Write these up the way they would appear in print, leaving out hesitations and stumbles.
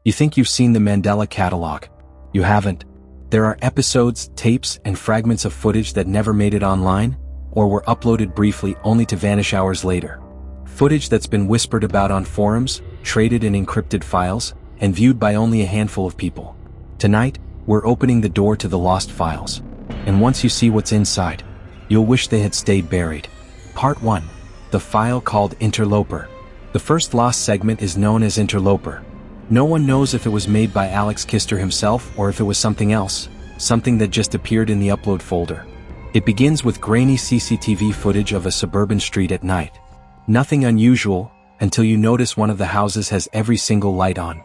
You think you've seen the Mandela Catalogue. You haven't. There are episodes, tapes, and fragments of footage that never made it online, or were uploaded briefly only to vanish hours later. Footage that's been whispered about on forums, traded in encrypted files, and viewed by only a handful of people. Tonight, we're opening the door to the lost files. And once you see what's inside, you'll wish they had stayed buried. Part 1. The file called Interloper. The first lost segment is known as Interloper. No one knows if it was made by Alex Kister himself or if it was something else, something that just appeared in the upload folder. It begins with grainy CCTV footage of a suburban street at night. Nothing unusual, until you notice one of the houses has every single light on.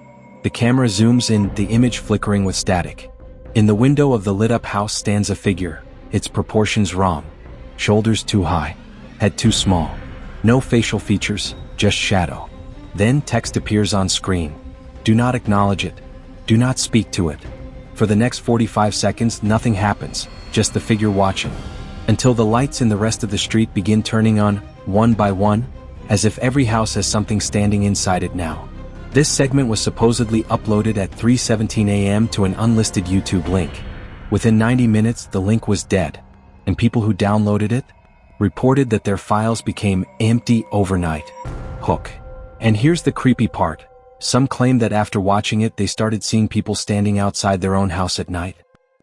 The camera zooms in, the image flickering with static. In the window of the lit-up house stands a figure, its proportions wrong. Shoulders too high, head too small. No facial features, just shadow. Then text appears on screen. Do not acknowledge it. Do not speak to it. For the next 45 seconds, nothing happens, just the figure watching. Until the lights in the rest of the street begin turning on, one by one, as if every house has something standing inside it now. This segment was supposedly uploaded at 3:17 a.m. to an unlisted YouTube link. Within 90 minutes, the link was dead, and people who downloaded it reported that their files became empty overnight. Hook. And here's the creepy part. Some claim that after watching it they started seeing people standing outside their own house at night,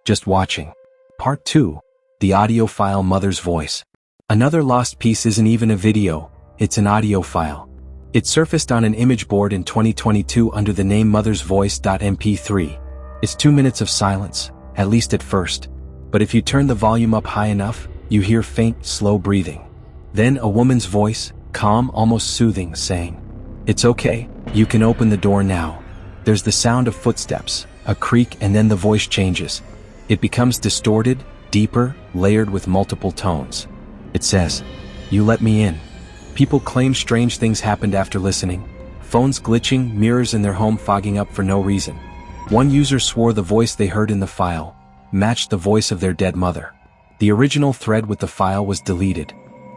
just watching. Part 2. The audio file Mother's Voice. Another lost piece isn't even a video, it's an audio file. It surfaced on an image board in 2022 under the name mothersvoice.mp3. It's 2 minutes of silence, at least at first. But if you turn the volume up high enough, you hear faint, slow breathing. Then a woman's voice, calm, almost soothing, saying, "It's okay, you can open the door now." There's the sound of footsteps, a creak, and then the voice changes. It becomes distorted, deeper, layered with multiple tones. It says, "You let me in." People claim strange things happened after listening. Phones glitching, mirrors in their home fogging up for no reason. One user swore the voice they heard in the file matched the voice of their dead mother. The original thread with the file was deleted.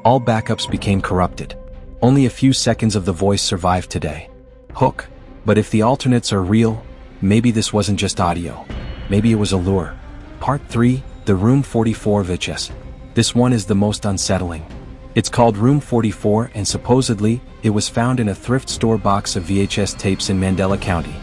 All backups became corrupted. Only a few seconds of the voice survived today. Hook. But if the alternates are real, maybe this wasn't just audio. Maybe it was a lure. Part 3. The Room 44 VHS. This one is the most unsettling. It's called Room 44 and supposedly, it was found in a thrift store box of VHS tapes in Mandela County.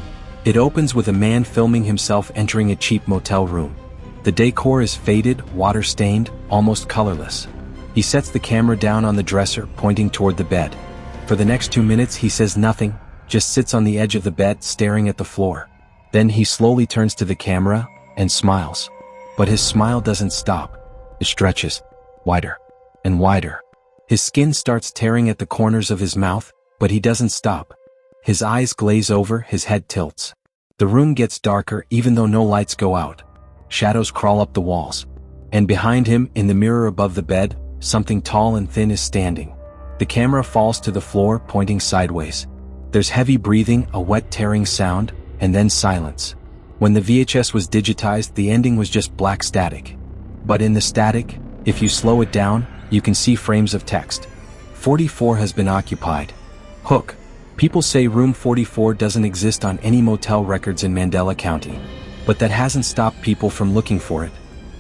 It opens with a man filming himself entering a cheap motel room. The decor is faded, water-stained, almost colorless. He sets the camera down on the dresser, pointing toward the bed. For the next 2 minutes he says nothing, just sits on the edge of the bed staring at the floor. Then he slowly turns to the camera and smiles. But his smile doesn't stop. It stretches, wider and wider. His skin starts tearing at the corners of his mouth, but he doesn't stop. His eyes glaze over, his head tilts. The room gets darker even though no lights go out. Shadows crawl up the walls. And behind him, in the mirror above the bed, something tall and thin is standing. The camera falls to the floor, pointing sideways. There's heavy breathing, a wet tearing sound, and then silence. When the VHS was digitized, the ending was just black static. But in the static, if you slow it down, you can see frames of text. 44 has been occupied. Hook. People say Room 44 doesn't exist on any motel records in Mandela County. But that hasn't stopped people from looking for it.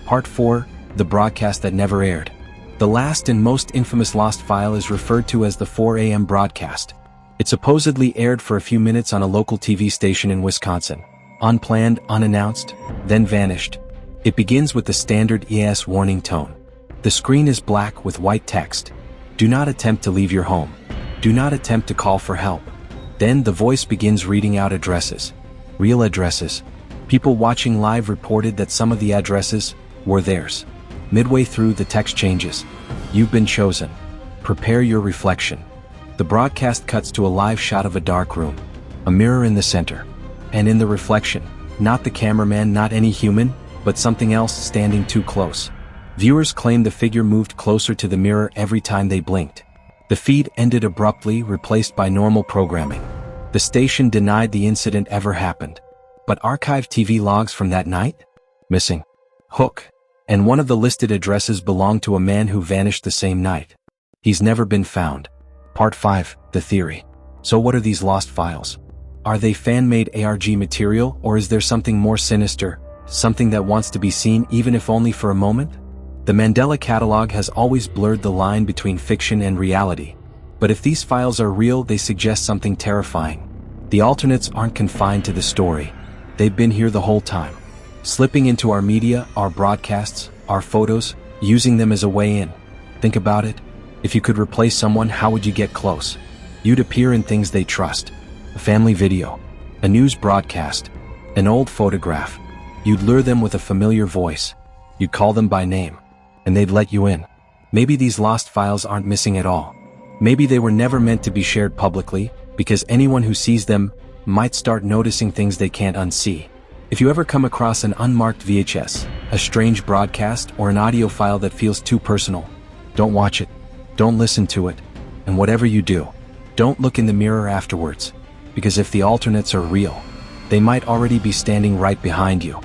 Part 4. The broadcast that never aired. The last and most infamous lost file is referred to as the 4 a.m. broadcast. It supposedly aired for a few minutes on a local TV station in Wisconsin. Unplanned, unannounced, then vanished. It begins with the standard ES warning tone. The screen is black with white text. Do not attempt to leave your home. Do not attempt to call for help. Then the voice begins reading out addresses. Real addresses. People watching live reported that some of the addresses were theirs. Midway through, the text changes. You've been chosen. Prepare your reflection. The broadcast cuts to a live shot of a dark room. A mirror in the center. And in the reflection, not the cameraman, not any human, but something else standing too close. Viewers claim the figure moved closer to the mirror every time they blinked. The feed ended abruptly, replaced by normal programming. The station denied the incident ever happened. But archived TV logs from that night? Missing. Hook. And one of the listed addresses belonged to a man who vanished the same night. He's never been found. Part 5. The Theory. So what are these lost files? Are they fan-made ARG material, or is there something more sinister, something that wants to be seen even if only for a moment? The Mandela Catalogue has always blurred the line between fiction and reality. But if these files are real, they suggest something terrifying. The alternates aren't confined to the story. They've been here the whole time, slipping into our media, our broadcasts, our photos, using them as a way in. Think about it. If you could replace someone, how would you get close? You'd appear in things they trust. A family video, a news broadcast, an old photograph. You'd lure them with a familiar voice. You'd call them by name, and they'd let you in. Maybe these lost files aren't missing at all. Maybe they were never meant to be shared publicly, because anyone who sees them might start noticing things they can't unsee. If you ever come across an unmarked VHS, a strange broadcast, or an audio file that feels too personal, don't watch it, don't listen to it, and whatever you do, don't look in the mirror afterwards, because if the alternates are real, they might already be standing right behind you.